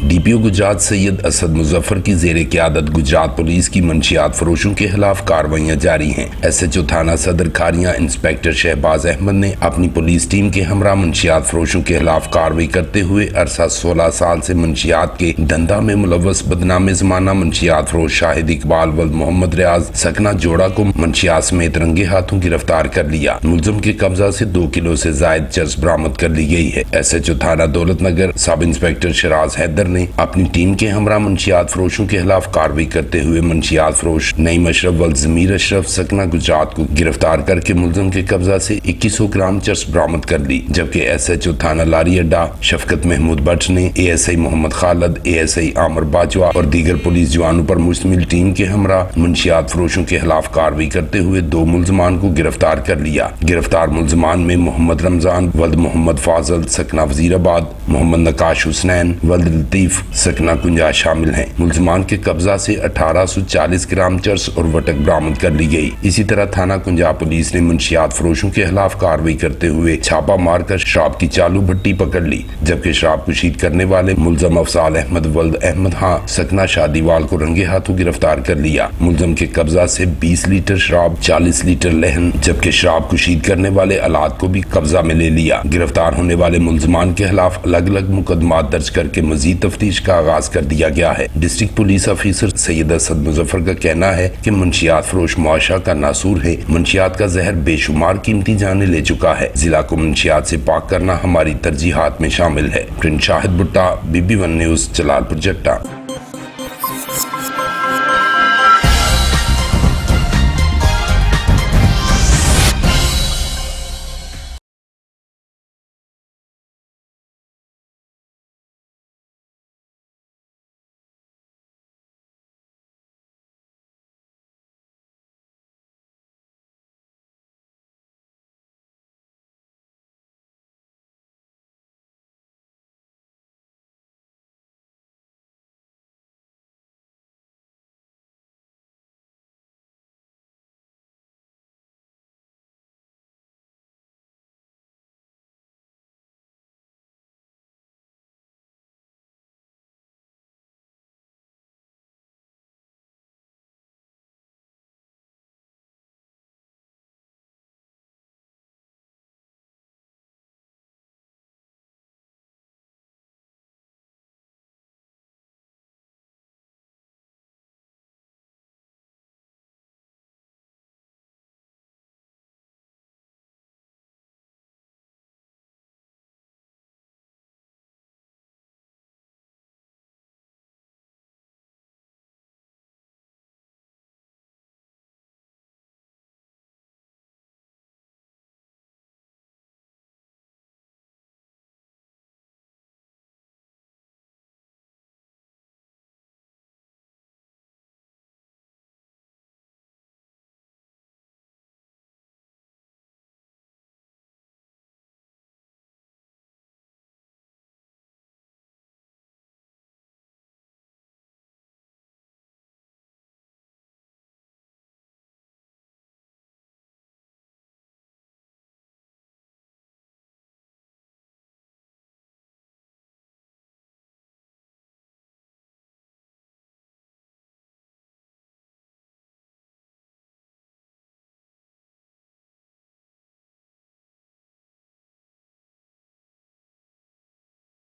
DPO Gujarat Syed Asad Muzaffar की ज़ेरे क़यादत Gujarat police की मंशियात फरोशों के खिलाफ कार्रवाइयाँ जारी हैं। SHO थाना सदर खारियां इंस्पेक्टर शहबाज अहमद ने अपनी पुलिस टीम के हमरा मंशियात फरोशों के खिलाफ कार्रवाई करते हुए अरसा 16 साल से मंशियात के धंधा में मुलव्वस बदनाम ज़माना मंशियात फरोश शाहिद इकबाल वल्द मोहम्मद रियाज सकना जोड़ा को मंशियात समेत रंगे हाथों गिरफ्तार कर लिया। मुलजिम के कब्जा से 2 किलो से जायद चर्स बरामद कर ली गई है। SHO थाना दौलत नगर सब इंस्पेक्टर शराज हैदर ने अपनी टीम के हमरा मंशियात फरोशों के खिलाफ कार्रवाई करते हुए मंशियात फरोश नईम अशरफ वल्द ज़मीर अशरफ सकना गुजरात को गिरफ्तार करके मुलजिम के कब्जा से 2100 ग्राम चर्स बरामद कर ली। जबकि SHO थाना लारी अड्डा शफकत महमूद भट्ट ने ASI मोहम्मद खालिद, ASI आमिर बाजवा और दीगर पुलिस जवानों पर मुश्तमिल टीम के हमरा मंशियात फरोशों के खिलाफ कार्रवाई करते हुए 2 मुलजमान को गिरफ्तार कर लिया। गिरफ्तार मुलजमान में मोहम्मद रमजान वल्द मोहम्मद फाजल सकना वजीराबाद, मोहम्मद नकाश हुसनैन वल्द लतीफ सकना कुंजा शामिल हैं। मुलजमान के कब्जा से 1840 ग्राम चर्स और वटक बरामद कर ली गई। इसी तरह थाना कुंजा पुलिस ने मंशियात फरोशों के खिलाफ कार्रवाई करते हुए छापा मारकर शराब की चालू भट्टी पकड़ ली। जबकि शराब कुशीद करने वाले मुलजम अफसाल अहमद वल्द अहमद खां सकना शादीवाल को रंगे हाथों गिरफ्तार कर लिया। मुलजम के कब्जा से 20 लीटर शराब, 40 लीटर लहन जबकि शराब कुशीद करने वाले आलात को भी कब्जा में ले लिया। गिरफ्तार होने वाले मुलजमान के खिलाफ अलग अलग मुकदमात दर्ज करके मजीद तफ्तीश का आगाज कर दिया गया है। District police officer Syed Asad Muzaffar का कहना है कि मंशियात फरोश मुआशा का नासूर है। मंशियात का जहर बेशुमार कीमती जाने ले चुका है। जिला को मंशियात से पाक करना हमारी तरजीहात में शामिल है। प्रिंस शाहिद भुट्टा, BB1 न्यूज, जलालपुर जट्टा।